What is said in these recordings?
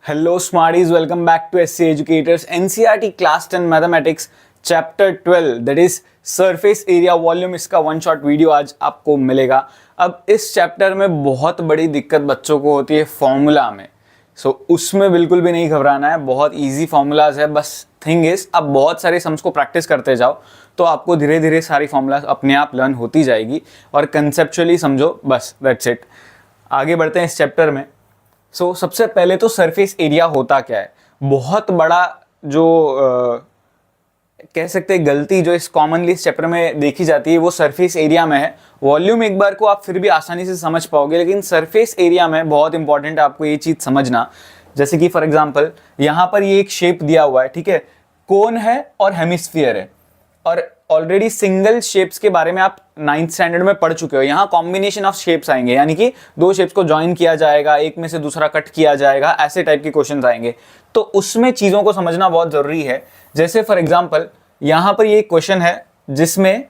Hello Smarties, welcome back to SC Educators NCERT Class 10 Mathematics Chapter 12 that is Surface Area Volume। इसका one shot video आज आपको मिलेगा। अब इस chapter में बहुत बड़ी दिक्कत बच्चों को होती है फॉर्मूला में। उसमें बिल्कुल भी नहीं घबराना है, बहुत इजी फॉर्मूलाज है। बस थिंग इज अब बहुत सारे सम्स को प्रैक्टिस करते जाओ तो आपको धीरे धीरे सारी फॉर्मूलाज अपने आप लर्न होती जाएगी और कंसेप्चुअली समझो, बस दैट्स इट। आगे बढ़ते हैं इस चैप्टर में। सबसे पहले तो सरफेस एरिया होता क्या है। बहुत बड़ा जो कह सकते हैं गलती जो इस कॉमनली इस चैप्टर में देखी जाती है वो सरफेस एरिया में है। वॉल्यूम एक बार को आप फिर भी आसानी से समझ पाओगे, लेकिन सरफेस एरिया में बहुत इंपॉर्टेंट है आपको ये चीज समझना। जैसे कि फॉर एग्जांपल यहाँ पर ये एक शेप दिया हुआ है, ठीक है, कोन है और हेमिस्फीयर है, और ऑलरेडी सिंगल शेप्स के बारे में आप 9th स्टैंडर्ड में पढ़ चुके हो। यहाँ कॉम्बिनेशन ऑफ शेप्स आएंगे, यानी कि दो शेप्स को ज्वाइन किया जाएगा, एक में से दूसरा कट किया जाएगा, ऐसे टाइप के क्वेश्चंस आएंगे। तो उसमें चीजों को समझना बहुत जरूरी है। जैसे फॉर एग्जांपल यहां पर ये क्वेश्चन है जिसमें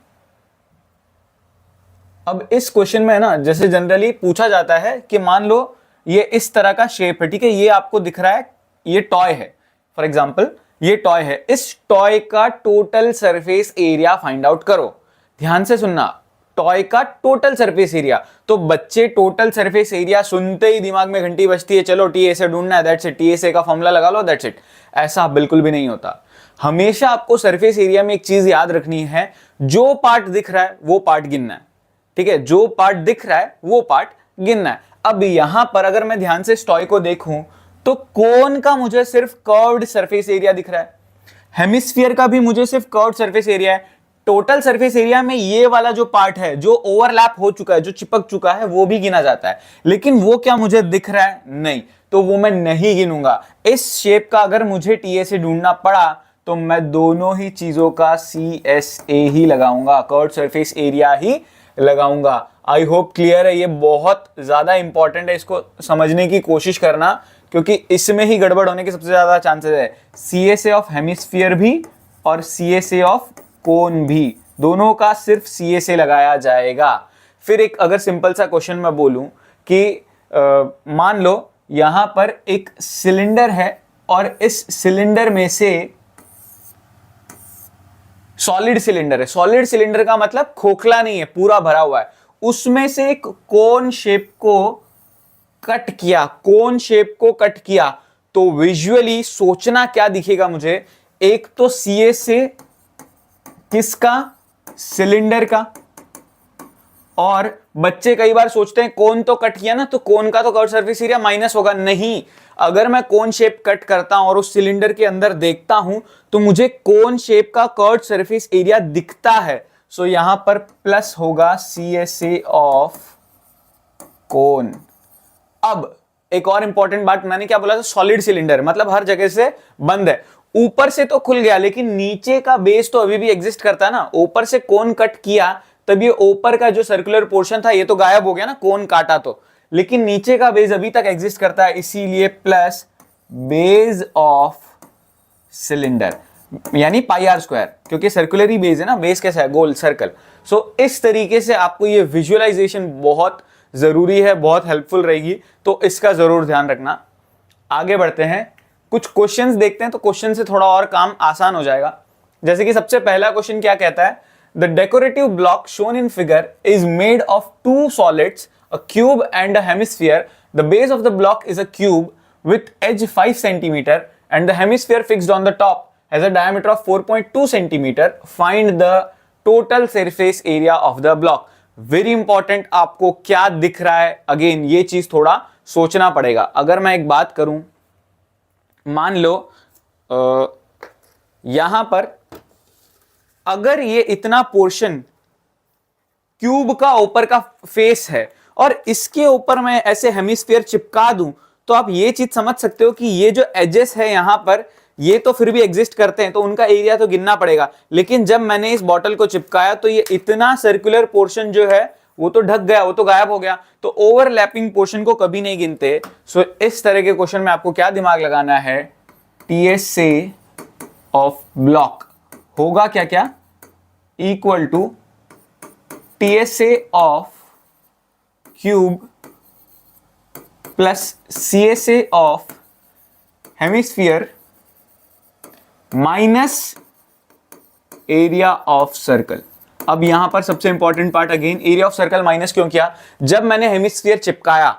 अब इस क्वेश्चन में है ना, जैसे जनरली पूछा जाता है कि मान लो ये इस तरह का शेप है, ठीक है, ये आपको दिख रहा है, ये टॉय है, फॉर एग्जांपल ये टॉय है, इस टॉय का total surface area find out करो। ध्यान से सुनना, टॉय का टोटल सरफेस एरिया। तो बच्चे टोटल सरफेस एरिया सुनते ही दिमाग में घंटी बजती है, चलो टीएसए ढूंढना है, दैट्स इट, टीएसए का फॉर्मूला लगा लो, दैट्स इट। ऐसा बिल्कुल भी नहीं होता। हमेशा आपको सरफेस एरिया में एक चीज याद रखनी है, जो पार्ट दिख रहा है वो पार्ट गिनना है, ठीक है, जो पार्ट दिख रहा है वो पार्ट गिनना है। अब यहां पर अगर मैं ध्यान से इस टॉय को देखूं तो कोन का मुझे सिर्फ कर्व्ड सरफेस एरिया दिख रहा है, हेमिस्फीयर का भी मुझे सिर्फ कर्व्ड सरफेस एरिया है। टोटल सरफेस एरिया में ये वाला जो पार्ट है जो ओवरलैप हो चुका है, जो चिपक चुका है, वो भी गिना जाता है, लेकिन वो क्या मुझे दिख रहा है? नहीं, तो वो मैं नहीं गिनूंगा। इस शेप का अगर मुझे टीएसए ढूंढना पड़ा तो मैं दोनों ही चीजों का सीएसए ही लगाऊंगा, कर्व्ड सरफेस एरिया ही लगाऊंगा। आई होप क्लियर है। ये बहुत ज्यादा इंपॉर्टेंट है, इसको समझने की कोशिश करना, क्योंकि इसमें ही गड़बड़ होने के सबसे ज्यादा चांसेस है। सीएसए ऑफ हेमिस्फीयर भी और सीएसए ऑफ कोन भी, दोनों का सिर्फ सीएसए लगाया जाएगा। फिर एक अगर सिंपल सा क्वेश्चन मैं बोलूं कि मान लो यहां पर एक सिलेंडर है और इस सिलेंडर में से सॉलिड सिलेंडर है, सॉलिड सिलेंडर का मतलब खोखला नहीं है, पूरा भरा हुआ है, उसमें से एक कोन शेप को कट किया, कोन शेप को कट किया, तो विजुअली सोचना क्या दिखेगा मुझे? एक तो सीएसए किसका? सिलेंडर का। और बच्चे कई बार सोचते हैं कोन तो कट किया ना, तो कोन का तो कर्व सरफेस एरिया माइनस होगा। नहीं, अगर मैं कोन शेप कट करता हूं और उस सिलेंडर के अंदर देखता हूं तो मुझे कोन शेप का कर्व सरफेस एरिया दिखता है। सो यहां पर प्लस होगा सीएसए ऑफ कोन। अब एक और इंपॉर्टेंट बात, मैंने क्या बोला था? सॉलिड सिलेंडर मतलब हर जगह से बंद है, ऊपर से तो खुल गया लेकिन नीचे का बेस तो अभी भी एग्जिस्ट करता है ना। ऊपर से कोन कट किया तब ये ऊपर का जो सर्कुलर पोर्शन था ये तो गायब हो गया ना, कोन काटा तो, लेकिन नीचे का बेस अभी तक एग्जिस्ट करता है, इसीलिए प्लस बेस ऑफ सिलेंडर यानी पाई आर स्क्वायर, क्योंकि सर्कुलर ही बेस है ना, बेस कैसा है? गोल, सर्कल। इस तरीके से आपको ये विजुअलाइजेशन बहुत जरूरी है, बहुत हेल्पफुल रहेगी, तो इसका जरूर ध्यान रखना। आगे बढ़ते हैं, कुछ क्वेश्चंस देखते हैं, तो क्वेश्चन से थोड़ा और काम आसान हो जाएगा। जैसे कि सबसे पहला क्वेश्चन क्या कहता है? The decorative block shown in figure is made of two solids, a cube and a hemisphere. The base of the block is a cube with edge 5 centimeter and the hemisphere fixed on the top has a diameter of 4.2 centimeter. Find the total surface area of the block. Very important, आपको क्या दिख रहा है? Again ये चीज थोड़ा सोचना पड़ेगा। अगर मैं एक बात करूं, मान लो यहां पर अगर ये इतना पोर्शन क्यूब का ऊपर का फेस है और इसके ऊपर मैं ऐसे हेमिस्फीयर चिपका दूं, तो आप ये चीज समझ सकते हो कि ये जो एजेस है यहां पर, ये तो फिर भी एग्जिस्ट करते हैं, तो उनका एरिया तो गिनना पड़ेगा। लेकिन जब मैंने इस बॉटल को चिपकाया तो ये इतना सर्कुलर पोर्शन जो है वो तो ढक गया, वो तो गायब हो गया, तो ओवरलैपिंग पोर्शन को कभी नहीं गिनते। इस तरह के क्वेश्चन में आपको क्या दिमाग लगाना है? टीएसए ऑफ ब्लॉक होगा क्या क्या? Equal to TSA of cube plus CSA of hemisphere minus area of circle. अब यहां पर सबसे important part again, area of circle minus क्यों किया? जब मैंने हेमिस्फीयर चिपकाया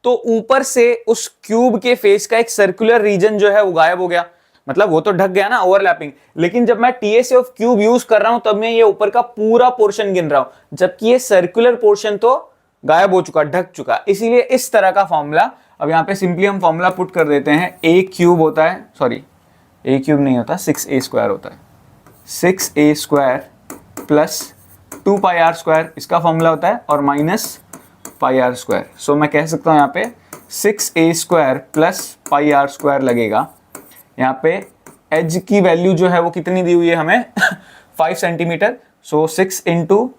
तो ऊपर से उस क्यूब के फेस का एक सर्कुलर रीजन जो है वो गायब हो गया, मतलब वो तो ढक गया ना, ओवरलैपिंग। लेकिन जब मैं टीएसए ऑफ क्यूब यूज कर रहा हूं तब मैं ये ऊपर का पूरा पोर्शन गिन रहा हूं, जबकि ये सर्कुलर पोर्शन तो गायब हो चुका, ढक चुका। इसीलिए इस तरह का फॉर्मूला, अब यहां पे सिंपली हम फॉर्मूला पुट कर देते हैं, ए क्यूब होता है, सॉरी ए क्यूब नहीं होता, 6a² होता है, 6a² प्लस 2πr², इसका फॉर्मूला होता है, और माइनस πr²। सो मैं कह सकता हूं यहाँ पे 6a² प्लस πr² लगेगा। यहाँ पे एज की वैल्यू जो है वो कितनी दी हुई है हमें 5 सेंटीमीटर, सो 6 इंटू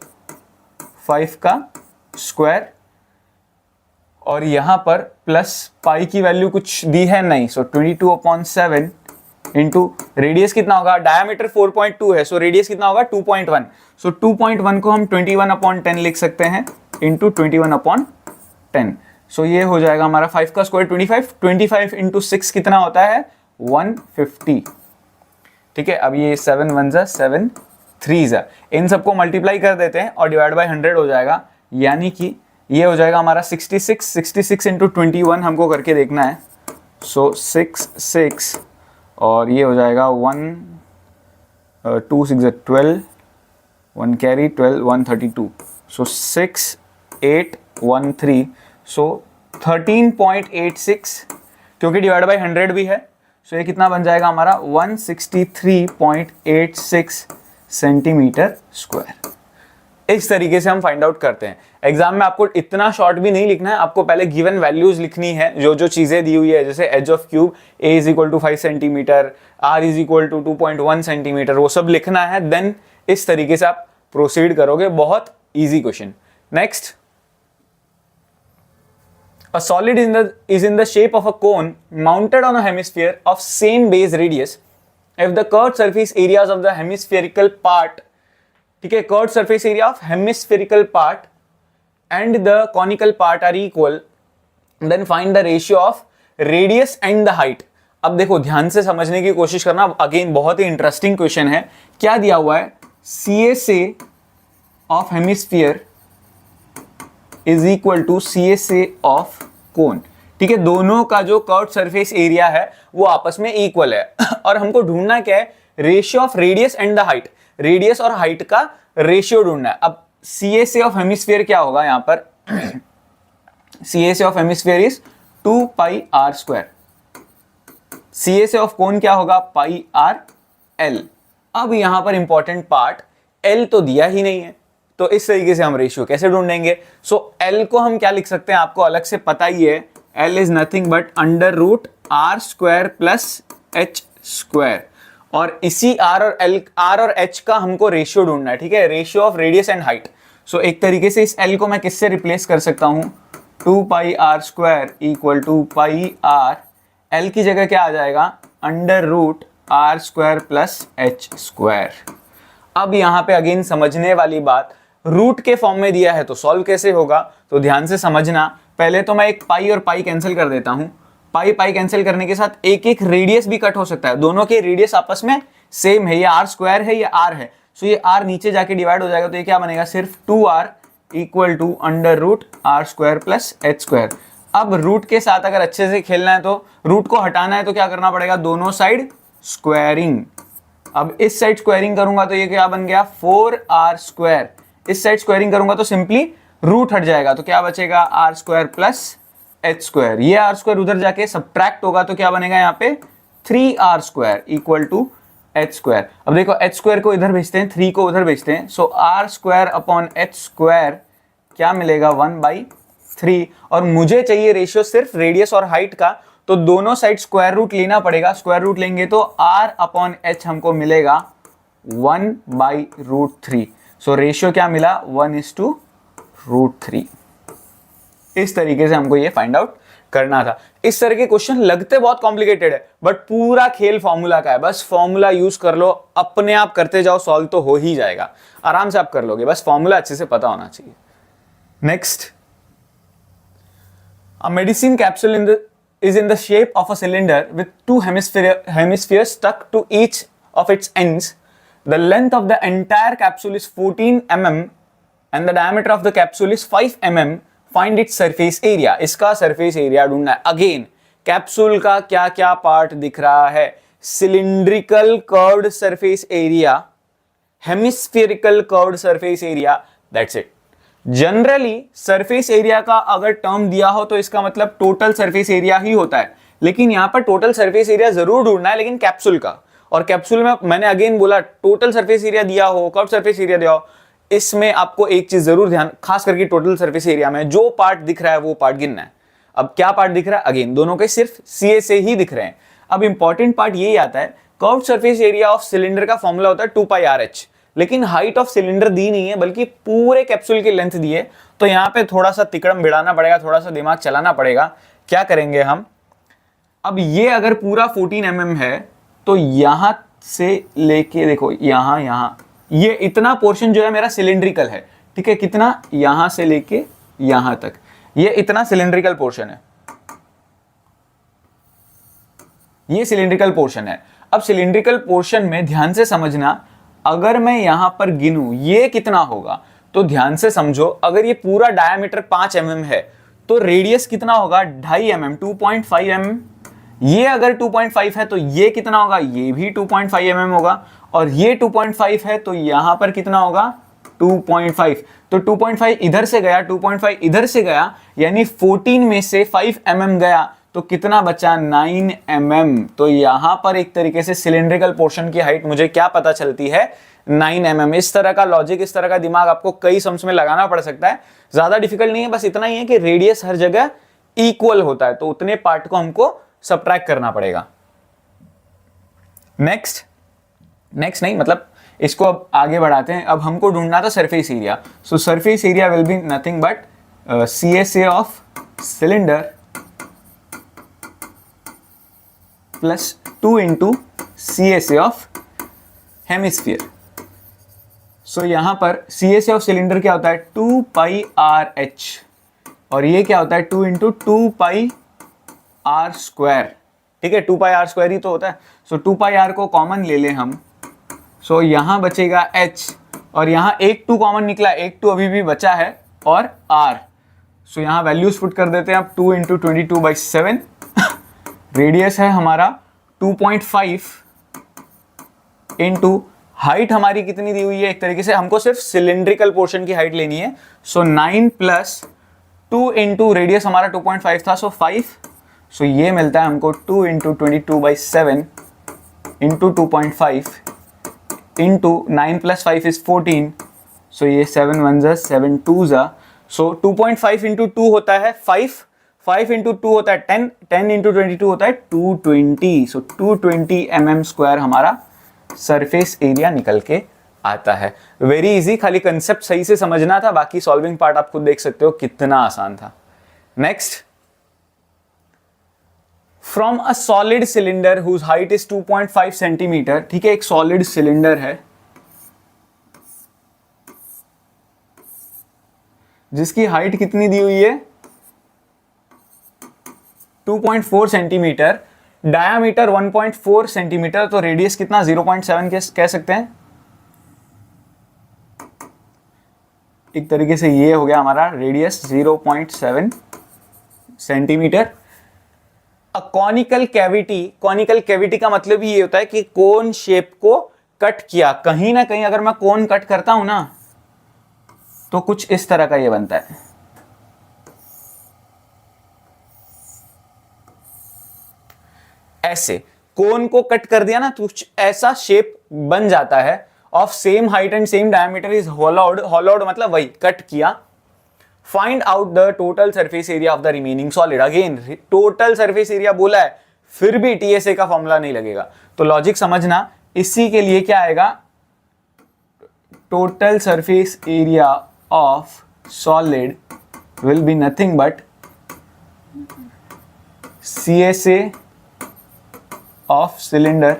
5 का स्क्वायर, और यहां पर प्लस पाई की वैल्यू कुछ दी है नहीं, सो 22/7 इंटू रेडियस कितना होगा, डायमीटर 4.2 है, सो रेडियस कितना होगा 2.1, सो 2.1 को हम 21/10 लिख सकते हैं इंटू 21/10, सो ये हो जाएगा हमारा 5 का स्क्वायर 25 इंटू 6 कितना होता है 150। ठीक है, अब ये 7 1 जा 7 3 जा, इन सबको मल्टीप्लाई कर देते हैं और डिवाइड बाय 100 हो जाएगा, यानी कि ये हो जाएगा हमारा 66 इंटू 21 हमको करके देखना है, सो 6 और ये हो जाएगा 1 2 6 12 1 कैरी 12 132, सो 6813, सो 13.86, क्योंकि डिवाइड बाय 100 भी है, सो ये कितना बन जाएगा हमारा 163.86 सेंटीमीटर स्क्वायर। इस तरीके से हम फाइंड आउट करते हैं। एग्जाम में आपको इतना शॉर्ट भी नहीं लिखना है, आपको पहले गिवन वैल्यूज लिखनी है, जो जो चीजें दी हुई है, जैसे edge of cube a is equal to 5 centimetre, r is equal to 2.1 centimetre, वो सब लिखना है, देन इस तरीके से आप प्रोसीड करोगे। बहुत easy question. Next, a solid is in the shape of a cone mounted on a hemisphere of same base radius if the curved surface areas of the hemispherical part, ठीक है, curved surface area of hemispherical part and the conical part are equal, then find the ratio of radius and the height। अब देखो ध्यान से समझने की कोशिश करना, अगेन बहुत ही इंटरेस्टिंग क्वेश्चन है। क्या दिया हुआ है, CSA of hemisphere is equal to CSA of cone. ठीक है, दोनों का जो कर्व्ड सरफेस एरिया है वो आपस में इक्वल है और हमको ढूंढना क्या है, ratio of radius and the height, radius और हाइट का रेशियो ढूंढना है। अब CSA ऑफ हेमिस्फीयर क्या होगा यहां पर CSA of hemisphere is 2πr², CSA of कोन क्या होगा πrl। अब यहां पर इंपॉर्टेंट पार्ट, L तो दिया ही नहीं है, तो इस तरीके से हम रेशियो कैसे ढूंढेंगे। सो L को हम क्या लिख सकते हैं, आपको अलग से पता ही है, L is nothing but √r² plus h², और इसी R और H का हमको रेशियो ढूंढना है। ठीक है, ratio of radius and height. So एक तरीके से इस L को मैं किससे रिप्लेस कर सकता हूं, 2πr² equal to πr, L की जगह क्या आ जाएगा √r² प्लस h²। अब यहां पे अगेन समझने वाली बात, रूट के फॉर्म में दिया है तो सॉल्व कैसे होगा, तो ध्यान से समझना। पहले तो मैं एक पाई और पाई कैंसिल कर देता हूं, पाई कैंसिल करने के साथ एक एक रेडियस भी कट हो सकता है, दोनों के रेडियस आपस में सेम है, ये r² है, ये r है, सो ये r नीचे जाके डिवाइड हो जाएगा, तो ये क्या बनेगा सिर्फ 2r equal to √r² plus h²। अब रूट के साथ अगर अच्छे से खेलना है, तो रूट को हटाना है तो क्या करना पड़ेगा, दोनों साइड स्क्वायरिंग। अब इस साइड स्क्वायरिंग करूंगा तो ये क्या बन गया 4r², इस साइड स्क्वायरिंग करूंगा तो सिंपली रूट हट जाएगा, तो क्या बचेगा r² प्लस h²। ये r² उधर जाके सब्ट्रैक्ट होगा तो क्या बनेगा यहाँ पे 3r² इक्वल टू h²। अब देखो h² को इधर भेजते हैं, 3 को उधर भेजते हैं, सो r² अपॉन h² क्या मिलेगा 1/3, और मुझे चाहिए रेशियो सिर्फ रेडियस और हाइट का, तो दोनों साइड स्क्वायर रूट लेना पड़ेगा। स्क्वायर रूट लेंगे तो r अपॉन h हमको मिलेगा 1/√3। सो रेशियो क्या मिला 1:√3। इस तरीके से हमको ये फाइंड आउट करना था। इस तरह के क्वेश्चन लगते बहुत कॉम्प्लिकेटेड है, बट पूरा खेल फॉर्मूला का है, बस फॉर्मूला यूज कर लो, अपने आप करते जाओ, सॉल्व तो हो ही जाएगा, आराम से आप कर लोगे, बस फॉर्मूला अच्छे से पता होना चाहिए। Next, a medicine capsule is in the shape of a cylinder with two hemispheres stuck to each of its ends. The length of the entire capsule is 14 mm and the diameter of the capsule is 5 mm. Find its surface area. इसका surface area ढूंढना है. Again, capsule का क्या क्या part दिख रहा है? Cylindrical curved surface area, hemispherical curved surface area. That's it. Generally surface area का अगर टर्म दिया हो तो इसका मतलब टोटल सरफेस एरिया ही होता है, लेकिन यहां पर टोटल सरफेस एरिया जरूर ढूंढना है, लेकिन कैप्सूल का. और कैप्सूल में मैंने अगेन बोला टोटल सरफेस एरिया दिया हो, कर्व सरफेस एरिया दिया हो, इसमें आपको एक चीज जरूर ध्यान, खास करके टोटल सरफेस एरिया में जो पार्ट दिख रहा है वो पार्ट गिनना है. अब क्या पार्ट दिख रहा है? अगेन दोनों के सिर्फ सीए से ही दिख रहे हैं. अब इंपॉर्टेंट पार्ट यही आता है, curve surface area of cylinder का फॉर्मूला होता है 2πRh, लेकिन हाइट ऑफ सिलेंडर दी नहीं है बल्कि पूरे कैप्सूल की लेंथ दी है. तो यहां पे थोड़ा सा तिकड़म बिड़ाना पड़ेगा, थोड़ा सा दिमाग चलाना पड़ेगा. क्या करेंगे हम? अब ये अगर पूरा 14 mm है तो यहां से लेके देखो यहां ये इतना पोर्शन जो है मेरा सिलिंड्रिकल है. ठीक है, कितना? यहां से लेके यहां तक ये इतना सिलिंड्रिकल पोर्शन है. ये सिलिंड्रिकल पोर्शन है. अब सिलिंड्रिकल पोर्शन में ध्यान से समझना, अगर मैं यहां पर गिनूं ये कितना होगा, तो ध्यान से समझो, अगर ये पूरा डायमीटर 5 mm है तो रेडियस कितना होगा? 2.5 mm, 2.5 mm. ये अगर 2.5 है तो ये कितना होगा? ये भी 2.5 mm होगा. और ये 2.5 है तो यहां पर कितना होगा? 2.5. तो 2.5 इधर से गया, 2.5 इधर से गया, यानी 14 में से 5 mm गया, तो कितना बचा? 9 mm. तो यहां पर एक तरीके से सिलिंड्रिकल पोर्शन की हाइट मुझे क्या पता चलती है? 9 mm. इस तरह का लॉजिक, इस तरह का दिमाग आपको कई सम्स में लगाना पड़ सकता है. ज्यादा डिफिकल्ट नहीं है, बस इतना ही है कि रेडियस हर जगह इक्वल होता है, तो उतने पार्ट को हमको सबट्रैक्ट करना पड़ेगा. नेक्स्ट नहीं, मतलब इसको अब आगे बढ़ाते हैं. अब हमको ढूंढना था surface area. So surface area will be nothing but CSA of cylinder plus 2 into CSA of hemisphere. So यहां पर CSA ऑफ सिलेंडर क्या होता है? 2πRh, और ये क्या होता है? 2 into 2πr². ठीक है, 2πr² ही तो होता है. सो 2πr को कॉमन ले लें हम. सो यहां बचेगा h, और यहां एक 2 कॉमन निकला, एक 2 अभी भी बचा है, और r. सो यहां वैल्यूज पुट कर देते हैं अब. 2 into 22/7. रेडियस है हमारा 2.5 इंटू हाइट हमारी कितनी दी हुई है? एक तरीके से हमको सिर्फ सिलिंड्रिकल पोर्शन की हाइट लेनी है. सो 9 + 2 इंटू रेडियस हमारा 2.5 था, सो 5. सो ये मिलता है हमको 2 into 22/7 इंटू 2.5 इंटू 9 + 5 is 14. सो ये 7 1 जा 7 2 जा. सो 2.5 इंटू 2 होता है 5, 5 इंटू 2 होता है 10, 10 इंटू 22 होता है 220. सो 220 mm² हमारा सरफेस एरिया निकल के आता है. वेरी इजी, खाली कंसेप्ट सही से समझना था, बाकी सॉल्विंग पार्ट आप खुद देख सकते हो कितना आसान था. Next, from a solid cylinder whose height is 2.5 centimetre. ठीक है, एक सॉलिड सिलेंडर है जिसकी हाइट कितनी दी हुई है? 2.4 सेंटीमीटर, डायामीटर 1.4 सेंटीमीटर, तो रेडियस कितना? 0.7 कह सकते हैं. एक तरीके से ये हो गया हमारा radius 0.7 centimetre. A conical cavity, conical cavity का मतलब ही ये होता है कि कोन शेप को कट किया. कहीं ना कहीं अगर मैं कोन कट करता हूं ना तो कुछ इस तरह का ये बनता है. ऐसे कोन को कट कर दिया ना तो कुछ ऐसा शेप बन जाता है. Of same height and same diameter is होलोड. होलोड मतलब वही कट किया. Find out the total surface area of the remaining solid. Again total surface area बोला है, फिर भी TSA का फॉर्मूला नहीं लगेगा. तो लॉजिक समझना, इसी के लिए क्या आएगा? Total surface area of solid will be nothing but CSA of cylinder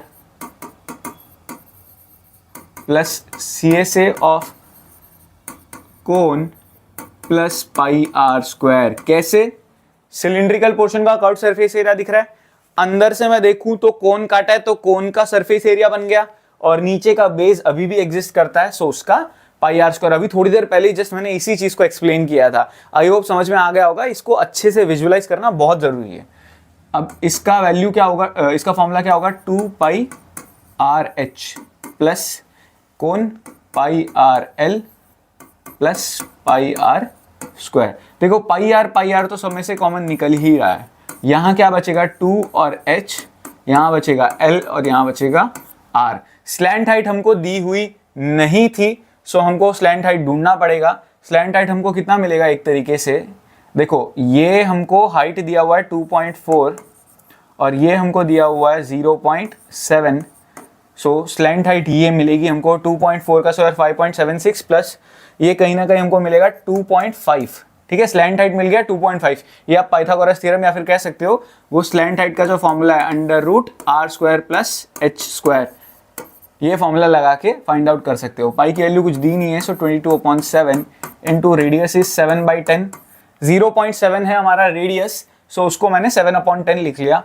plus CSA of cone plus πr². कैसे? सिलिंड्रिकल पोर्शन का कर्व सरफेस एरिया दिख रहा है। अंदर से मैं देखूं तो कोन काटा है तो कोन का सरफेस एरिया बन गया, और नीचे का बेस अभी भी एग्जिस्ट करता है, सो उसका पाई आर स्क्वायर। अभी थोड़ी देर पहले जस्ट मैंने इसी चीज को एक्सप्लेन किया था, आई होप समझ में आ गया होगा। इसको अच्छे से विजुअलाइज करना बहुत जरूरी है। अब इसका वैल्यू क्या होगा, इसका फॉर्मूला क्या होगा, 2 pi R H plus cone pi R L plus pi are square. देखो पाई आर तो सब में से कॉमन निकल ही रहा है। यहाँ क्या बचेगा, 2 और h, यहाँ बचेगा l और यहाँ बचेगा r। स्लैंट हाइट हमको दी हुई नहीं थी, सो हमको स्लैंट हाइट ढूंढना पड़ेगा। स्लैंट हाइट हमको कितना मिलेगा, एक तरीके से देखो ये हमको हाइट दिया हुआ है 2.4 और ये हमको दिया हुआ है 0.7, सो स्लैंट हाइट ये मिलेगी हमको 2.4 का स्क्वायर 5.76 प्लस ये कहीं ना कहीं हमको मिलेगा 2.5। ठीक है, स्लैंट हाइट मिल गया 2.5। ये आप पाइथागोरस थ्योरम या फिर कह सकते हो वो स्लैंट हाइट का जो फॉर्मूला है under root r square plus h square, ये फॉर्मूला लगा के फाइंड आउट कर सकते हो। पाई की वैल्यू कुछ दी नहीं है, सो 22/7 इंटू रेडियस इज 7/10। 0.7 है हमारा रेडियस, सो उसको मैंने 7/10 लिख लिया।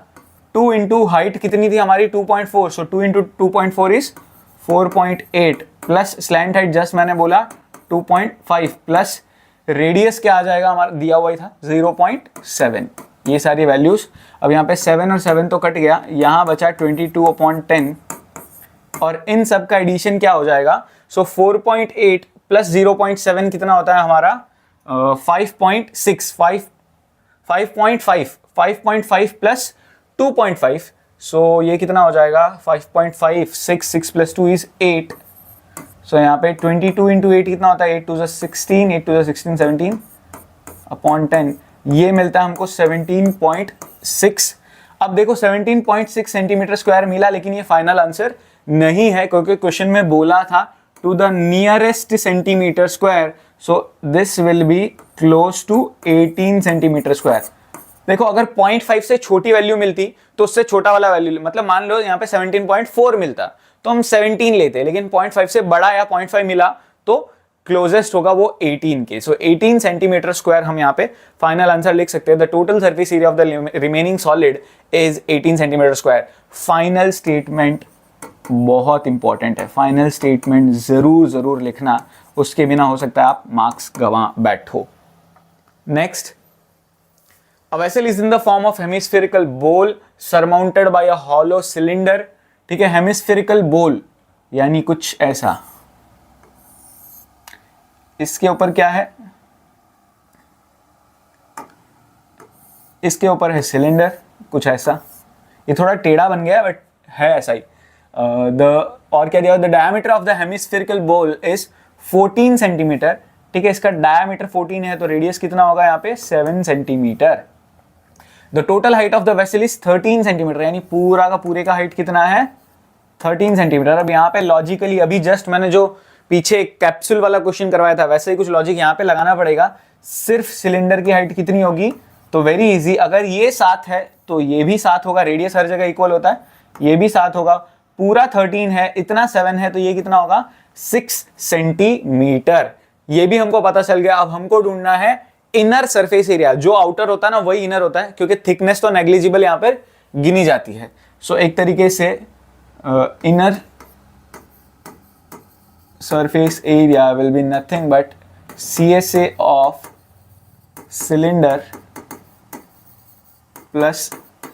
2 इंटू हाइट कितनी थी हमारी 2.4, सो 2 into 2.4 is 4.8 plus slant height just मैंने बोला 2.5 प्लस रेडियस क्या आ जाएगा हमारा दिया हुआ ही था 0.7। ये सारी वैल्यूज, अब यहाँ पे 7 और 7 तो कट गया, यहाँ बचा 22/10 और इन सब का एडिशन क्या हो जाएगा, सो 4.8 प्लस 0.7 कितना होता है हमारा 5.6, 5.5 प्लस 2.5, सो ये कितना हो जाएगा 5.5, 6 प्लस 2 इज 8। सो यहाँ पे 22 इंटू 8 कितना होता है, 8 2 16, 8 2 16, 17/10, ये मिलता है हमको 17.6। अब देखो 17.6 सेंटीमीटर स्क्वायर मिला, लेकिन ये फाइनल आंसर नहीं है क्योंकि क्वेश्चन में बोला था to the nearest centimetre square, so this will be close to 18 centimetre square. देखो अगर 0.5 से छोटी वैल्यू मिलती तो उससे छोटा वाला वैल्यू, मतलब मान लो यहाँ पे 17.4 मिलता तो हम 17 लेते, लेकिन 0.5 से बड़ा या 0.5 मिला तो क्लोजेस्ट होगा वो 18 के। सो 18 सेंटीमीटर स्क्वायर हम यहाँ पे फाइनल आंसर लिख सकते हैं। The total surface area of the remaining solid is 18 centimetre square. Final statement बहुत इंपॉर्टेंट है, फाइनल स्टेटमेंट जरूर लिखना, उसके बिना हो सकता है आप मार्क्स गंवा बैठो। Next, a vessel is in the form of hemispherical bowl surmounted by a hollow cylinder। ठीक है, हेमिस्फेरिकल बोल यानी कुछ ऐसा, इसके ऊपर क्या है, इसके ऊपर है सिलेंडर कुछ ऐसा, ये थोड़ा टेढ़ा बन गया बट है ऐसा ही। और क्या दिया, the diameter of the hemispherical बोल इज 14 सेंटीमीटर। ठीक है, इसका डायमीटर 14 है तो रेडियस कितना होगा यहाँ पे 7 centimetre. The total height of the vessel is 13 centimetre, यानी पूरा का पूरे का हाइट कितना है 13 सेंटीमीटर। अब यहाँ पे लॉजिकली अभी जस्ट मैंने जो पीछे कैप्सूल वाला क्वेश्चन करवाया था वैसे ही कुछ लॉजिक यहाँ पे लगाना पड़ेगा। सिर्फ सिलेंडर की हाइट कितनी होगी, तो वेरी इजी, अगर ये 7 है तो ये भी 7 होगा, रेडियस हर जगह इक्वल होता है, ये भी 7 होगा। पूरा 13 है, इतना 7 है तो ये कितना होगा 6 सेंटीमीटर। ये भी हमको पता चल गया। अब हमको ढूंढना है इनर सरफेस एरिया, जो आउटर होता है ना वही इनर होता है, क्योंकि थिकनेस तो नेग्लिजिबल यहाँ पर गिनी जाती है। सो एक तरीके से inner surface area will be nothing but CSA of cylinder plus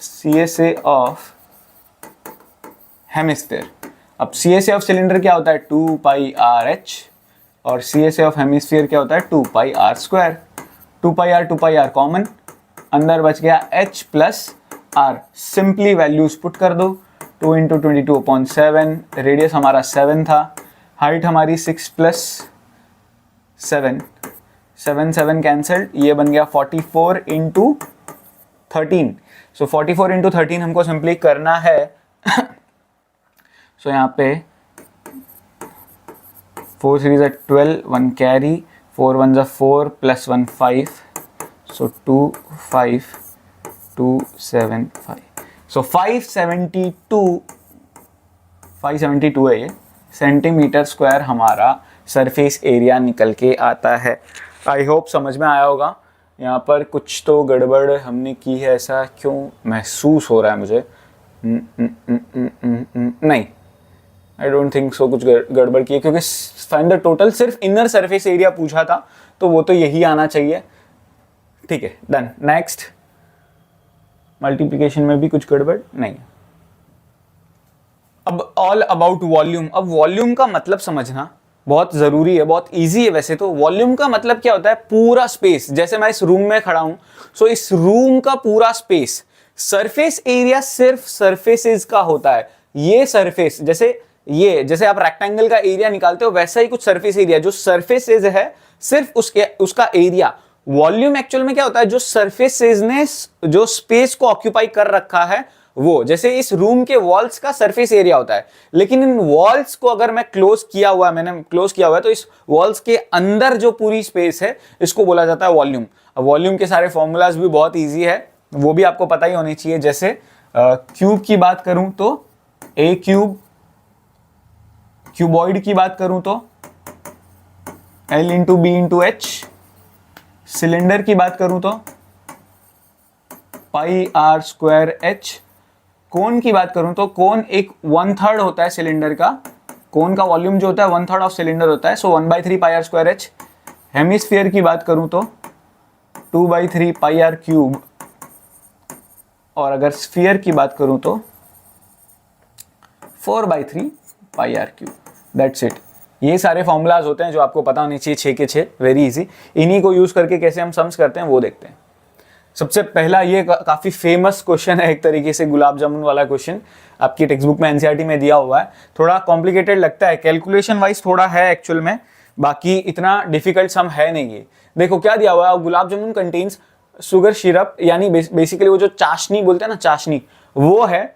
CSA of hemisphere। अब CSA of cylinder क्या होता है 2 पाई RH और CSA of hemisphere क्या होता है 2 पाई R स्क्वायर। 2 पाई R कॉमन, अंदर बच गया H plus R। Simply values put कर दो, 2 इंटू 22/7, रेडियस हमारा 7 था, हाइट हमारी 6 प्लस 7, 7 कैंसल्ड, ये बन गया 44 इंटू 13। सो 44 इंटू 13 हमको सिंपली करना है। सो यहाँ पे 4 3 12, 1 कैरी, 4 1 4 प्लस 1 5, सो 2 5 2 7 5, सो 572 है ये सेंटीमीटर स्क्वायर हमारा सरफेस एरिया निकल के आता है। आई होप समझ में आया होगा। यहाँ पर कुछ तो गड़बड़ हमने की है, ऐसा क्यों महसूस हो रहा है मुझे। नहीं, आई डोंट थिंक सो कुछ गड़बड़ की है, क्योंकि फाइंड द टोटल सिर्फ इनर सरफेस एरिया पूछा था, तो वो तो यही आना चाहिए। ठीक है, डन। नेक्स्ट, मल्टीप्लिकेशन में भी कुछ गड़बड़ नहीं। अब ऑल अबाउट वॉल्यूम। अब वॉल्यूम का मतलब समझना बहुत जरूरी है, बहुत इजी है वैसे तो। वॉल्यूम का मतलब क्या होता है? पूरा स्पेस। जैसे मैं इस रूम में खड़ा हूं, सो इस रूम का पूरा स्पेस। सरफेस एरिया सिर्फ सरफेसेस का होता है। ये सरफेस, जैसे आप रेक्टेंगल का एरिया निकालते हो, वैसा ही कुछ सरफेस एरिया, जो सरफेसेस है सिर्फ उसका एरिया। वॉल्यूम एक्चुअल में क्या होता है? जो सरफेसेस ने जो स्पेस को ऑक्यूपाई कर रखा है वो। जैसे इस रूम के वॉल्स का सरफेस एरिया होता है, लेकिन इन वॉल्स को अगर मैंने क्लोज किया हुआ है, तो इस वॉल्स के अंदर जो पूरी स्पेस है, इसको बोला जाता है वॉल्यूम। अब वॉल्यूम के सारे फॉर्मूलाज भी बहुत इजी है, वो भी आपको पता ही होनी चाहिए। जैसे क्यूब की बात करूं तो ए क्यूब, क्यूबॉइड की बात करूं तो L into b into h, cylinder की बात करूं तो pi are square h, cone की बात करूं तो कोन एक 1/3 होता है सिलेंडर का। कोन का वॉल्यूम जो होता है 1/3 ऑफ सिलेंडर होता है, सो 1/3 pi are square H. Hemisphere की बात करूं तो 2/3 पाई आर क्यूब, और अगर स्फीयर की बात करूं तो 4/3 pi are cube. That's it. ये सारे फॉर्मूलाज होते हैं जो आपको पता होनी चाहिए, 6 के 6, वेरी इजी। इन्हीं को यूज करके कैसे हम सम्स करते हैं वो देखते हैं। सबसे पहला, ये काफी फेमस क्वेश्चन है एक तरीके से, गुलाब जामुन वाला क्वेश्चन, आपकी टेक्स्ट बुक में एनसीईआरटी में दिया हुआ है। थोड़ा कॉम्प्लिकेटेड लगता है, कैलकुलेशन वाइज थोड़ा है एक्चुअल में, बाकी इतना डिफिकल्ट सम है नहीं ये। देखो क्या दिया हुआ है, gulab jamun contains sugar syrup, यानी बेसिकली वो जो चाशनी बोलते हैं ना, चाशनी, वो है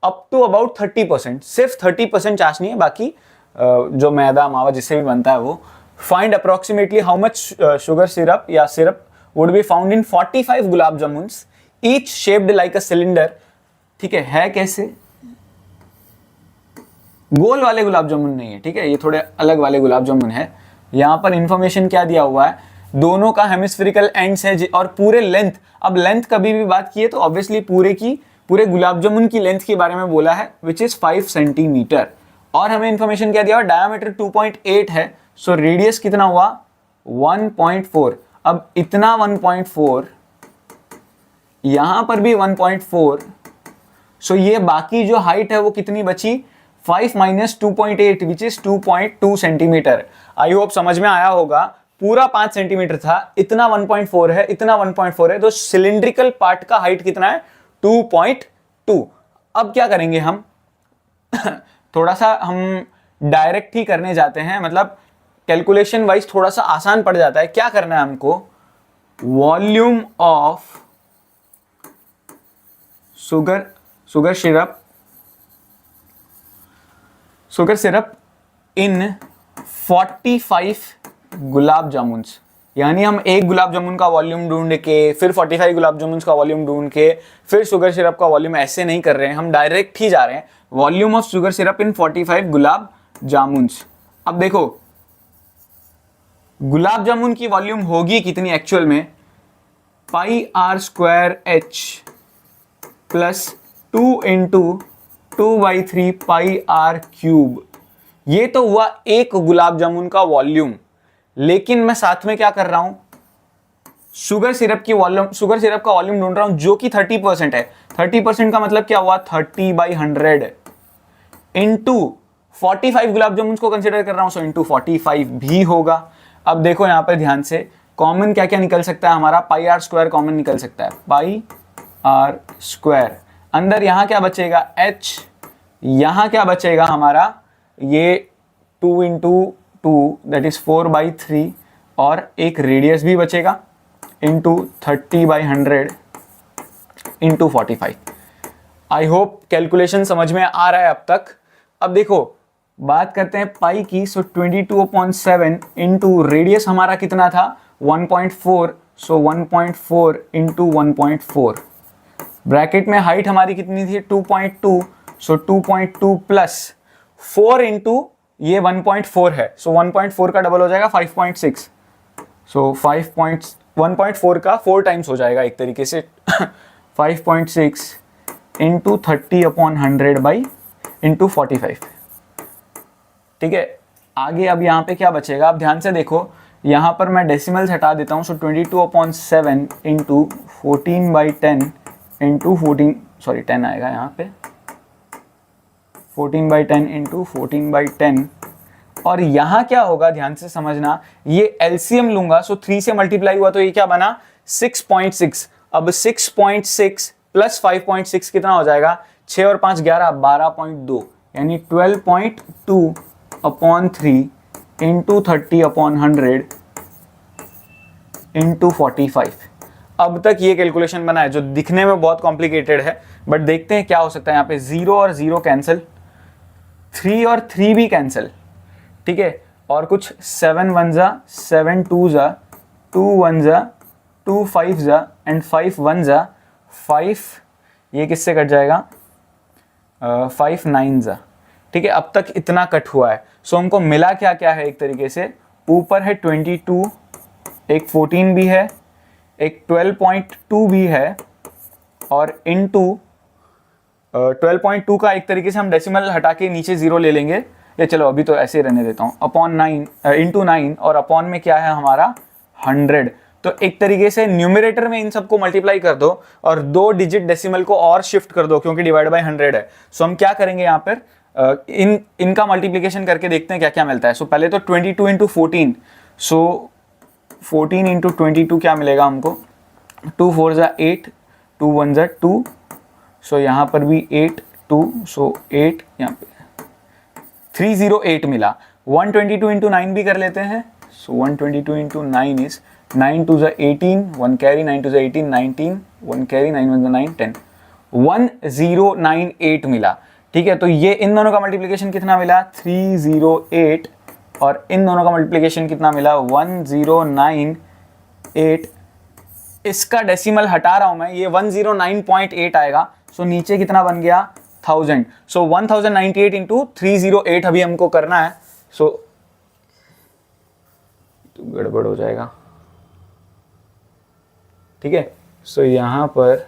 अप टू अबाउट 30%। सिर्फ 30% चाशनी है, बाकी जो मैदा मावा जिससे भी बनता है वो। Find approximately how much sugar syrup या syrup would be found in 45 gulab jamuns, each shaped like a cylinder। ठीक है कैसे? गोल वाले गुलाब जामुन नहीं है, ठीक है, ये थोड़े अलग वाले गुलाब जामुन है। यहां पर इंफॉर्मेशन क्या दिया हुआ है, दोनों का हेमिस्फेरिकल एंड्स है और पूरे लेंथ। अब लेंथ कभी भी बात की है तो ऑब्वियसली पूरे गुलाब जामुन की लेंथ के बारे में बोला है, विच इज 5 सेंटीमीटर। और हमें इंफॉर्मेशन क्या दिया हुआ, डायमीटर 2.8 है, सो रेडियस कितना हुआ 1.4। अब इतना 1.4, यहां पर भी 1.4, सो ये बाकी जो हाइट है वो कितनी बची, 5 minus 2.8 which is 2.2 centimetre. I hope समझ में आया होगा। पूरा 5 सेंटीमीटर था, इतना 1.4 है, इतना 1.4 है, तो सिलिंड्रिकल पार्ट का हाइट कितना है 2.2। अब क्या करेंगे हम थोड़ा सा हम डायरेक्ट ही करने जाते हैं, मतलब कैलकुलेशन वाइज थोड़ा सा आसान पड़ जाता है। क्या करना है हमको, वॉल्यूम ऑफ शुगर सिरप इन 45 गुलाब जामुन्स, यानी हम एक गुलाब जामुन का वॉल्यूम ढूंढ के फिर 45 गुलाब जामुन का वॉल्यूम ढूंढ के फिर शुगर सिरप का वॉल्यूम, ऐसे नहीं कर रहे हैं, हम डायरेक्ट ही जा रहे हैं। वॉल्यूम ऑफ शुगर सिरप इन 45 गुलाब जामुन्स। अब देखो गुलाब जामुन की वॉल्यूम होगी कितनी एक्चुअल में, pi are square H plus 2 into 2/3 pi are cube. ये तो हुआ एक गुलाब जामुन का वॉल्यूम, लेकिन मैं साथ में क्या कर रहा हूं, शुगर सिरप का वॉल्यूम ढूंढ रहा हूं जो कि 30% है। 30% का मतलब क्या हुआ, 30/100 इंटू 45 गुलाब जामुन को कंसिडर कर रहा हूं, सो इंटू 45 भी होगा। अब देखो यहां पर ध्यान से, कॉमन क्या क्या निकल सकता है हमारा, पाई आर स्क्वायर कॉमन निकल सकता है, पाई आर स्क्वायर। अंदर यहां क्या बचेगा h, यहां क्या बचेगा हमारा ये 2 इंटू 2 दैट इज 4/3, और एक रेडियस भी बचेगा into 30/100 into 45। I hope calculation समझ में आ रहा है अब तक। अब देखो बात करते हैं पाई की, सो 22/7 इंटू रेडियस हमारा कितना था 1.4, सो 1.4 इंटू 1.4। ब्रैकेट में हाइट हमारी कितनी थी 2.2, सो 2.2 प्लस 4 इंटू ये 1.4 है, सो 1.4 का डबल हो जाएगा 5.6, सो 1.4 का 4 टाइम्स हो जाएगा एक तरीके से 5.6 इंटू 30/100/45। ठीक है, आगे अब यहाँ पे क्या बचेगा, आप ध्यान से देखो, यहाँ पर मैं डेसिमल्स हटा देता हूँ। सो 22/7 इंटू 14/10 इंटू 14, सॉरी 10 आएगा यहाँ पे, 14/10 इंटू 14/10। और यहाँ क्या होगा, ध्यान से समझना, ये एलसीएम लूंगा। सो 3 से मल्टीप्लाई हुआ तो ये क्या बना 6.6। अब 6.6 प्लस 5.6 कितना हो जाएगा, 6 और 5 11, 12.2 यानी 12.2/3 इंटू 30/100 इंटू 45। अब तक ये कैलकुलेशन बना है जो दिखने में बहुत कॉम्प्लिकेटेड है, बट देखते हैं क्या हो सकता है। यहाँ पे 0 और 0 कैंसिल, 3 और 3 भी कैंसिल, ठीक है, और कुछ 7 1 जा, 7 2 जा, 2 1 जा, 2 5 जा एंड 5 1 जा, 5 ये किससे कट जाएगा, 5 9 जा। ठीक है, अब तक इतना कट हुआ है। सो हमको मिला क्या क्या है, एक तरीके से ऊपर है 22, एक 14 भी है, एक 12.2 भी है, और इनटू 12.2 का एक तरीके से हम डेसिमल हटा के नीचे 0 ले लेंगे, ये चलो अभी तो ऐसे ही रहने देता हूँ, अपॉन 9 इंटू 9, और अपॉन में क्या है हमारा 100। तो एक तरीके से न्यूमरेटर में इन सबको मल्टीप्लाई कर दो और 2 डिजिट डेसिमल को और शिफ्ट कर दो, क्योंकि डिवाइड बाय 100 है। सो हम क्या करेंगे यहाँ पर, इनका मल्टीप्लिकेशन करके देखते हैं क्या क्या मिलता है। सो पहले तो 22 इंटू 14, सो 14 इंटू 22 क्या मिलेगा हमको, 2 4 जा 8, 2 1 जा 2, सो यहाँ पर भी 8 2, सो 8 यहाँ पे 308 मिला। 122 इंटू 9 भी कर लेते हैं। सो 122 इंटू 9 इज 9 2 जा 18, 1 कैरी, 9 2 जा 18, 19, 1 कैरी, 9 1 जा 9 10, 1098 मिला। ठीक है, तो ये इन दोनों का मल्टीप्लिकेशन कितना मिला 308, और इन दोनों का मल्टीप्लिकेशन कितना मिला 1098। इसका डेसिमल हटा रहा हूं मैं, ये 109.8 आएगा। सो नीचे कितना बन गया 1000। सो 1098 इंटू 308 अभी हमको करना है। सो तो गड़बड़ हो जाएगा, ठीक है। सो यहां पर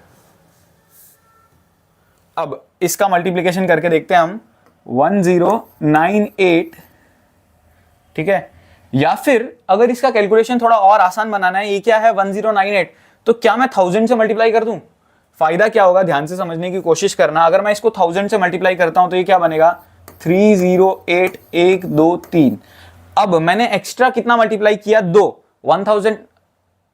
अब इसका मल्टीप्लिकेशन करके देखते हैं हम, 1098, ठीक है। या फिर अगर इसका कैलकुलेशन थोड़ा और आसान बनाना है, ये क्या है 1098, तो क्या मैं 1000 से मल्टीप्लाई कर दूं? फायदा क्या होगा, ध्यान से समझने की कोशिश करना। अगर मैं इसको 1000 से मल्टीप्लाई करता हूं तो ये क्या बनेगा 308 1 2 3। अब मैंने एक्स्ट्रा कितना मल्टीप्लाई किया 2, 1000,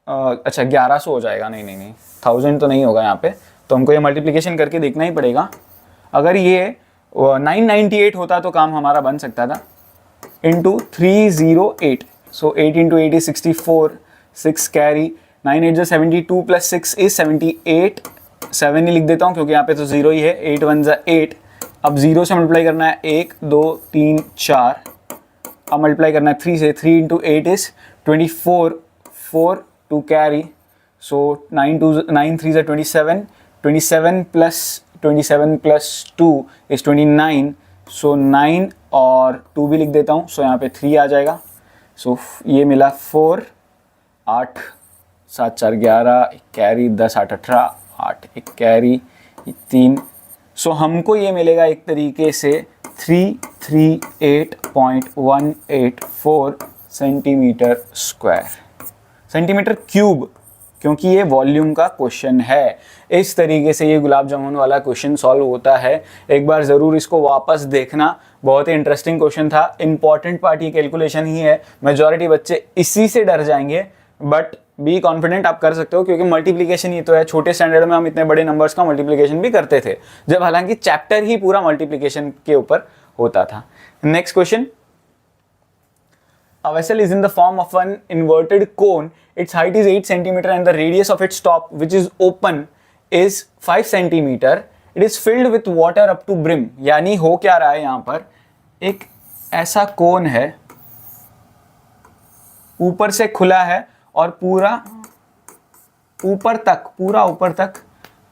अच्छा 1100 हो जाएगा। नहीं नहीं नहीं, 1000 तो नहीं होगा यहाँ पे, तो हमको ये मल्टीप्लिकेशन करके देखना ही पड़ेगा। अगर ये 998 होता तो काम हमारा बन सकता था, into 308। So 8 into 8 is 64, 6 carry, 9 8 is 72 plus 6 is 78, 7 ही लिख देता हूँ क्योंकि यहाँ पे तो 0 ही है, 8 1 जा 8। अब 0 से मल्टीप्लाई करना है 1 2 3 4, अब मल्टीप्लाई करना है 3 से, 3 इंटू 8 इज 24, 4 2 कैरी, सो 9 3 जा 27, 27 प्लस 2 इज 29, सो 9 और 2 भी लिख देता हूँ। सो यहाँ पे 3 आ जाएगा। सो ये मिला 4, 8 7 4 11, कैरी 10 8 18, 8 एक कैरी 3। सो हमको ये मिलेगा एक तरीके से 338.184 सेंटीमीटर स्क्वायर, सेंटीमीटर क्यूब, क्योंकि ये वॉल्यूम का क्वेश्चन है। इस तरीके से ये गुलाब जामुन वाला क्वेश्चन सॉल्व होता है। एक बार ज़रूर इसको वापस देखना, बहुत ही इंटरेस्टिंग क्वेश्चन था। इंपॉर्टेंट पार्ट ये कैलकुलेशन ही है। मेजॉरिटी बच्चे इसी से डर जाएंगे, बट बी कॉन्फिडेंट, आप कर सकते हो, क्योंकि मल्टीप्लिकेशन ही तो है। छोटे स्टैंडर्ड में हम इतने बड़े नंबर्स का मल्टीप्लिकेशन भी करते थे, जब हालांकि चैप्टर ही पूरा मल्टीप्लिकेशन के ऊपर होता था। Next question, a vessel is in the form of an inverted cone. Its height is 8 cm and the radius of its top, which is open, is 5 cm. It is filled with water up to brim. यानी हो क्या रहा है यहाँ पर, एक ऐसा कोन है, ऊपर से खुला है और पूरा ऊपर तक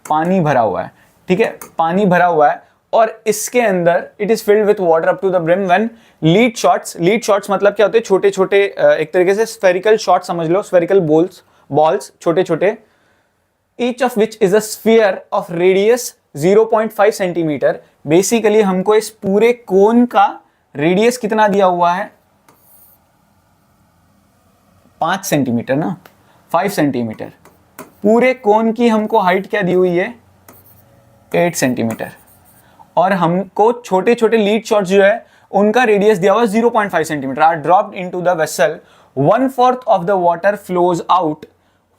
पानी भरा हुआ है। ठीक है, पानी भरा हुआ है और इसके अंदर it is filled with water up to the brim when lead shots मतलब क्या होते हैं, छोटे छोटे एक तरीके से स्फेरिकल शॉट समझ लो, स्फेरिकल बॉल्स balls, छोटे छोटे, each of which is a sphere of radius 0.5 centimetre. Basically हमको इस पूरे कोन का रेडियस कितना दिया हुआ है, 5 सेंटीमीटर ना, 5 सेंटीमीटर। पूरे कोन की हमको हाइट क्या दी हुई है, 8 सेंटीमीटर। और हमको छोटे छोटे लीड शॉट्स जो है उनका रेडियस दिया हुआ 0.5 centimetre. Are dropped into the vessel, 1/4 of the water flows out,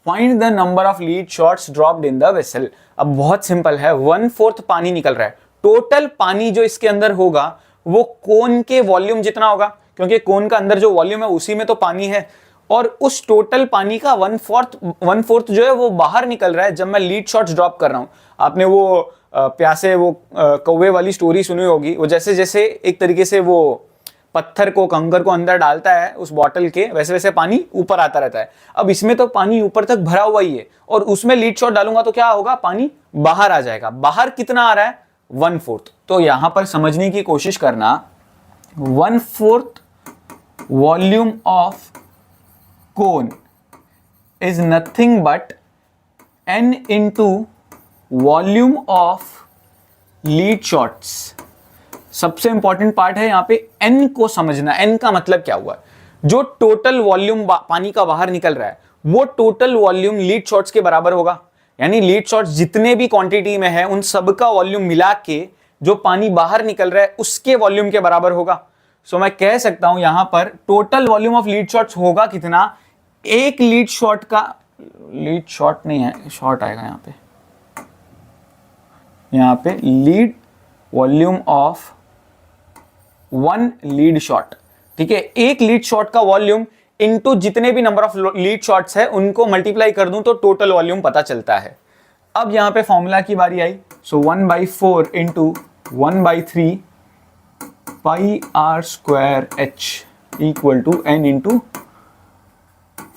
find the number of lead shots dropped in the vessel. अब बहुत सिंपल है, 1/4 पानी निकल रहा है। टोटल पानी जो इसके अंदर होगा वो कोन के वॉल्यूम जितना होगा, क्योंकि कोन का अंदर जो वॉल्यूम है उसी में तो पानी है, और उस टोटल पानी का 1/4 जो है वो बाहर निकल रहा है जब मैं लीड शॉट्स ड्रॉप कर रहा हूं। आपने वो प्यासे वो कौवे वाली स्टोरी सुनी होगी, वो जैसे जैसे एक तरीके से वो पत्थर को, कंकर को अंदर डालता है उस बॉटल के, वैसे वैसे पानी ऊपर आता रहता है। अब इसमें तो पानी ऊपर तक भरा हुआ ही है, और उसमें लीड शॉट डालूंगा तो क्या होगा, पानी बाहर आ जाएगा। बाहर कितना आ रहा है, 1/4। तो यहां पर समझने की कोशिश करना, 1/4 volume of cone is nothing but n into volume of lead shots. सबसे इंपॉर्टेंट पार्ट है यहां पे n को समझना। n का मतलब क्या हुआ, जो टोटल वॉल्यूम पानी का बाहर निकल रहा है वो टोटल वॉल्यूम लीड शॉट्स के बराबर होगा। यानी लीड शॉट्स जितने भी क्वांटिटी में है उन सबका वॉल्यूम मिला के जो पानी बाहर निकल रहा है उसके वॉल्यूम के बराबर होगा। सो मैं कह सकता हूं यहां पर total volume of lead shots होगा कितना, एक लीड शॉट का, लीड शॉट नहीं है, शॉट आएगा यहां पे lead volume of 1 lead shot. ठीक है, एक लीड शॉट का वॉल्यूम इनटू जितने भी नंबर ऑफ लीड शॉट्स है उनको मल्टीप्लाई कर दूं तो टोटल वॉल्यूम पता चलता है। अब यहां पे फॉर्मूला की बारी आई। So 1/4 into 1/3 pi are square h equal to n into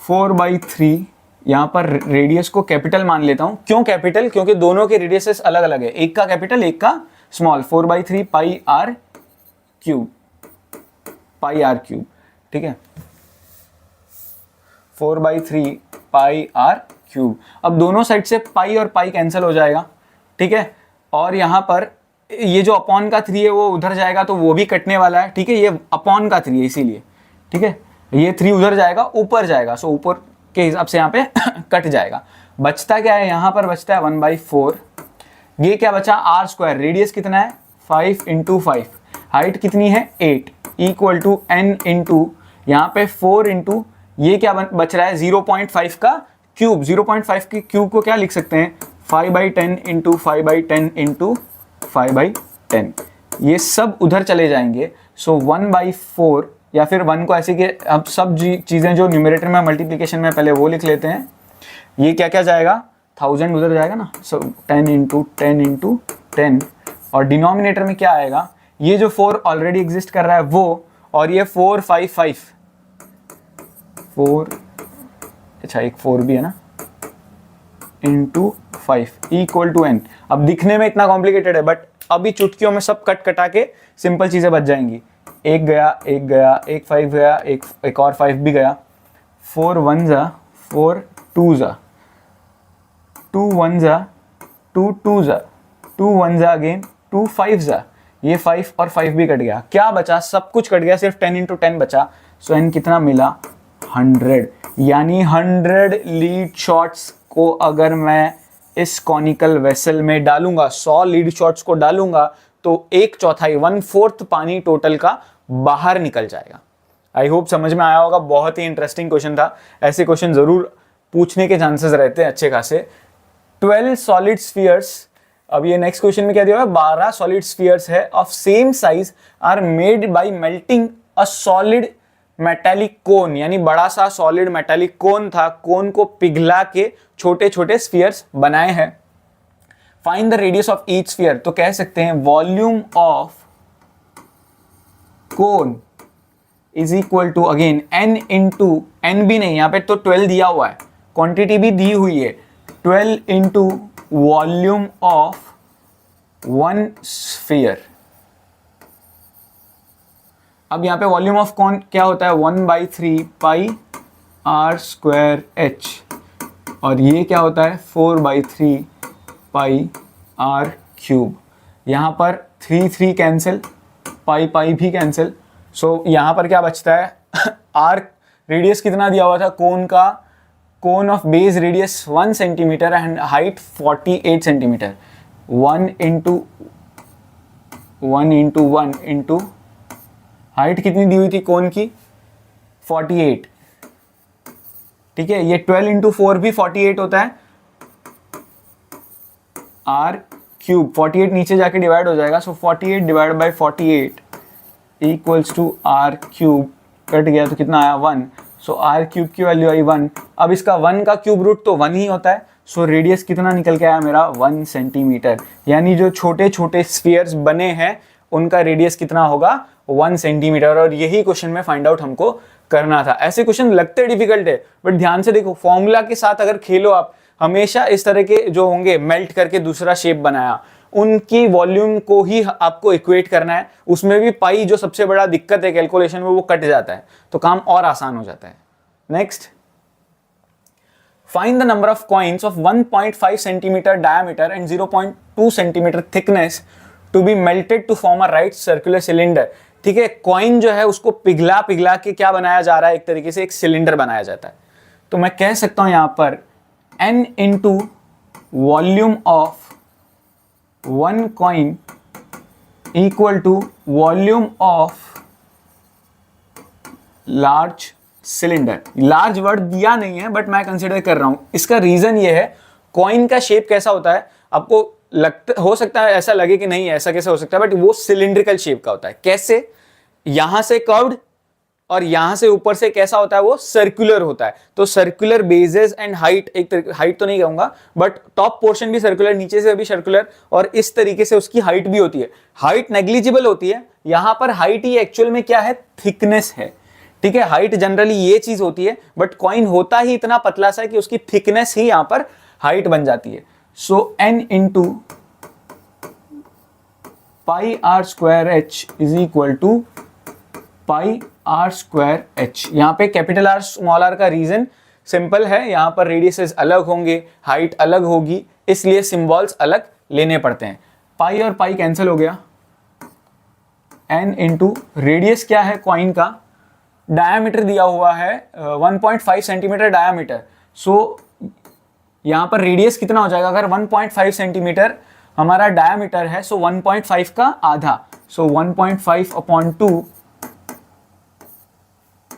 4/3। यहां पर रेडियस को कैपिटल मान लेता हूं। क्यों कैपिटल, क्योंकि दोनों के रेडियसेस अलग अलग है, एक का कैपिटल एक का small. 4/3 pi are cube, pi are cube. ठीक है, 4/3 पाई आर क्यूब। अब दोनों साइड से पाई और पाई कैंसिल हो जाएगा। ठीक है, और यहां पर ये जो अपॉन का 3 है वो उधर जाएगा तो वो भी कटने वाला है। ठीक है, ये अपॉन का 3 है इसीलिए। ठीक है, ये 3 उधर जाएगा, ऊपर जाएगा, सो ऊपर के हिसाब से यहाँ पे कट जाएगा। बचता क्या है, यहाँ पर बचता है 1/4। ये क्या बचा, आर स्क्वायर, रेडियस कितना है 5 इंटू 5, हाइट कितनी है 8, इक्वल टू n इंटू यहाँ पे 4 इंटू ये क्या बच रहा है 0.5 का क्यूब। 0.5 के क्यूब को क्या लिख सकते हैं, 5/10 इंटू 5/10 इंटू 5/10। ये सब उधर चले जाएंगे। सो 1/4, या फिर 1 को ऐसे कि अब सब चीज़ें जो न्यूमरेटर में मल्टीप्लिकेशन में पहले वो लिख लेते हैं। ये क्या क्या जाएगा, 1000 उधर जाएगा ना, सो 10 इंटू 10 इंटू 10, और डिनोमिनेटर में क्या आएगा, ये जो 4 ऑलरेडी एग्जिस्ट कर रहा है वो, और ये 4 5 5 4, अच्छा एक 4 भी है ना, इंटू 5 इक्वल टू n। अब दिखने में इतना कॉम्प्लिकेटेड है, बट अभी चुटकियों में सब कट कटा के सिंपल चीज़ें बच जाएंगी। एक गया, एक गया, एक 5 गया, एक और 5 भी गया। 4 1 जा, 4 2 जा, 2 1 जा, 2 2 जा, 2 1 जा अगेन, 2 5 जा, ये 5 और 5 भी कट गया। क्या बचा, सब कुछ कट गया, सिर्फ 10 इंटू 10 बचा। सो n कितना मिला, 100। यानी 100 लीड शॉट्स को अगर मैं इस कॉनिकल वेसल में डालूंगा, 100 लीड शॉट्स को डालूंगा तो 1/4 1/4 पानी टोटल का बाहर निकल जाएगा। आई होप समझ में आया होगा। बहुत ही इंटरेस्टिंग क्वेश्चन था, ऐसे क्वेश्चन जरूर पूछने के चांसेस रहते हैं अच्छे खासे। 12 सॉलिड स्फीयर्स, अब ये नेक्स्ट क्वेश्चन में क्या दिया हुआ है, 12 सॉलिड स्फीयर्स है of same size are made by melting a solid metallic cone. यानी बड़ा सा सॉलिड मेटालिक कोन था, कोन को पिघला के छोटे छोटे स्फीयर्स बनाए हैं। Find the radius of each sphere, तो कह सकते हैं volume of cone is equal to again n into, n भी नहीं, यहां पे तो 12 दिया हुआ है, क्वांटिटी भी दी हुई है, 12 इंटू वॉल्यूम ऑफ 1 स्फीयर। अब यहां पे वॉल्यूम ऑफ कौन क्या होता है, 1/3 पाई आर स्क्वायर एच और ये क्या होता है 4/3 पाई आर क्यूब। यहाँ पर 3 कैंसिल, पाई भी कैंसिल। सो यहाँ पर क्या बचता है आर रेडियस कितना दिया हुआ था कोन का, cone of base radius 1 centimetre and height 48 centimetre. 1 into 1 into height कितनी दी हुई थी कोन की 48, ठीक है। ये 12 इंटू 4 भी 48 होता है, आर क्यूब 48 नीचे जाके डिवाइड हो जाएगा। So 48 divide by 48 equals to r cube, cut गया तो कितना आया 1। सो आर क्यूब की वैल्यू आई 1। अब इसका 1 का क्यूब रूट तो 1 ही होता है। सो रेडियस कितना निकल के आया मेरा 1 सेंटीमीटर। यानी जो छोटे छोटे स्फीयर्स बने हैं उनका रेडियस कितना होगा 1 सेंटीमीटर। और यही क्वेश्चन में फाइंड आउट हमको करना था। ऐसे क्वेश्चन लगते डिफिकल्ट है बट ध्यान से देखो, फॉर्मूला के साथ अगर खेलो आप, हमेशा इस तरह के जो होंगे मेल्ट करके दूसरा शेप बनाया, उनकी वॉल्यूम को ही आपको इक्वेट करना है। उसमें भी पाई जो सबसे बड़ा दिक्कत है कैलकुलेशन में, वो कट जाता है तो काम और आसान हो जाता है। Next, find the number of coins of 1.5 centimetre diameter and 0.2 centimetre thickness to be melted to form a right circular cylinder. ठीक है, कॉइन जो है उसको पिघला पिघला के क्या बनाया जा रहा है, एक तरीके से एक सिलेंडर बनाया जाता है। तो मैं कह सकता हूं यहां पर n into volume of 1 coin equal to volume of large cylinder. Large word दिया नहीं है बट मैं कंसिडर कर रहा हूं। इसका रीजन ये है, कॉइन का शेप कैसा होता है, आपको लगता हो सकता है ऐसा लगे कि नहीं ऐसा कैसे हो सकता है, बट वो सिलिंड्रिकल शेप का होता है। कैसे, यहां से कर्व्ड और यहां से ऊपर से कैसा होता है, वो सर्कुलर होता है। तो सर्कुलर बेजेस एंड हाइट, एक हाइट तो नहीं कहूंगा बट टॉप पोर्शन भी सर्कुलर, नीचे से भी सर्कुलर, और इस तरीके से उसकी हाइट भी होती है। हाइट नेग्लिजिबल होती है, यहां पर हाइट ही एक्चुअल में क्या है, थिकनेस है। ठीक है, हाइट जनरली ये चीज होती है बट कॉइन होता ही इतना पतला सा है कि उसकी थिकनेस ही यहां पर हाइट बन जाती है। So n into pi are square h is equal to pi are square h. यहां पे कैपिटल आर स्मॉल आर का रीजन सिंपल है, यहां पर रेडियसेस अलग होंगे, हाइट अलग होगी, इसलिए सिंबल्स अलग लेने पड़ते हैं। पाई और पाई कैंसिल हो गया। n इंटू रेडियस क्या है कॉइन का, डायामीटर दिया हुआ है 1.5 सेंटीमीटर डायामीटर। सो यहां पर रेडियस कितना हो जाएगा, अगर 1.5 सेंटीमीटर हमारा डायामीटर है, सो 1.5 का आधा, सो 1.5 upon 2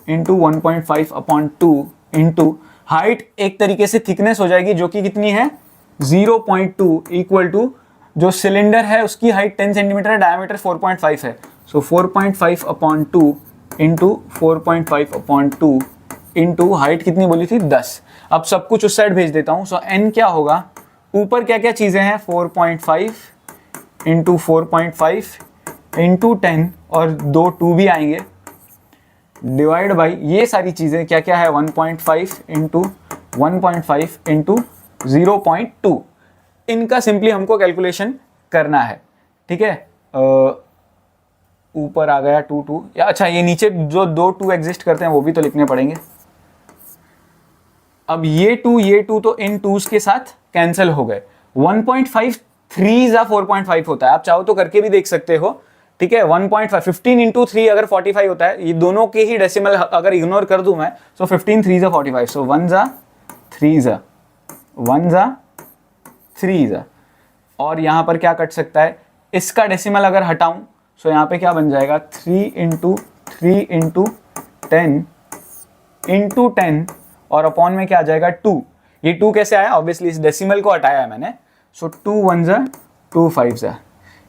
into 1.5 upon 2 into height, एक तरीके से थिकनेस हो जाएगी जो कि कितनी है 0.2 इक्वल टू जो सिलेंडर है उसकी हाइट 10 सेंटीमीटर, डायामीटर 4.5 है। सो 4.5 upon 2 into 4.5 upon 2 into height कितनी बोली थी 10। अब सब कुछ उस साइड भेज देता हूं। सो n क्या होगा, ऊपर क्या क्या चीजें हैं, 4.5 इंटू 4.5 इंटू 10 और 2 2 भी आएंगे, डिवाइड बाई ये सारी चीजें क्या क्या है, 1.5 इंटू 1.5 इंटू 0.2। इनका सिंपली हमको कैलकुलेशन करना है। ठीक है, ऊपर आ गया 2 2, या अच्छा ये नीचे जो 2 2 एग्जिस्ट करते हैं वो भी तो लिखने पड़ेंगे। अब ये 2 तो इन 2s के साथ कैंसिल हो गए। 1.5 3 जा 4.5 होता है, आप चाहो तो करके भी देख सकते हो। ठीक है, 1.5 15 इंटू 3 अगर 45 होता है, ये दोनों के ही डेसिमल अगर इग्नोर कर दूं मैं, सो 15 3 जा 45, सो 1 जा 3 जा 1 जा 3 जा, और यहां पर क्या कट सकता है, इसका डेसिमल अगर हटाऊं सो यहां पे क्या बन जाएगा 3 इंटू 10 इंटू 10 और अपॉन में क्या आ जाएगा 2। ये 2 कैसे आया, ऑब्वियसली इस डेसिमल को हटाया है मैंने। सो 2 1 जा 2 5 जा,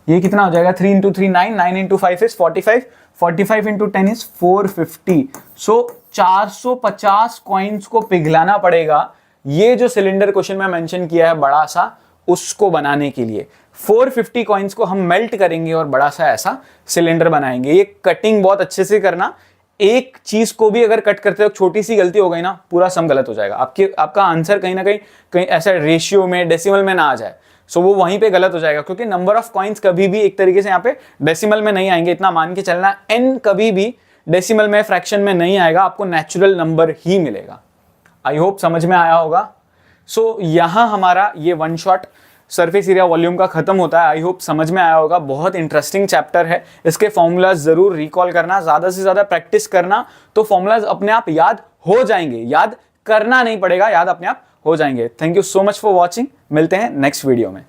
ये कितना हो जाएगा 3 into 3 9, 9 into 5 is 45, 45 into 10 is 450। So 450 coins को पिघलाना पड़ेगा, ये जो सिलेंडर क्वेश्चन में मेंशन किया है बड़ा सा, उसको बनाने के लिए 450 कॉइन्स को हम मेल्ट करेंगे और बड़ा सा ऐसा सिलेंडर बनाएंगे। ये कटिंग बहुत अच्छे से करना, एक चीज को भी अगर कट करते वक्त छोटी सी गलती हो गई ना, पूरा सम गलत हो जाएगा। आपका आंसर कहीं ना कहीं ऐसा रेशियो में, डेसिमल में ना आ जाए, सो वो वहीं पे गलत हो जाएगा, क्योंकि नंबर ऑफ कॉइन्स कभी भी एक तरीके से यहाँ पे डेसिमल में नहीं आएंगे, इतना मान के चलना। n कभी भी डेसिमल में, फ्रैक्शन में नहीं आएगा, आपको नेचुरल नंबर ही मिलेगा। आई होप समझ में आया होगा। सो यहाँ हमारा ये one shot surface area volume का खत्म होता है। आई होप समझ में आया होगा, बहुत इंटरेस्टिंग चैप्टर है। इसके फॉर्मूलाज जरूर रिकॉल करना, ज्यादा से ज्यादा प्रैक्टिस करना, तो फॉर्मूलाज अपने आप याद हो जाएंगे, याद करना नहीं पड़ेगा, याद अपने आप हो जाएंगे। Thank you so much for watching, मिलते हैं नेक्स्ट वीडियो में।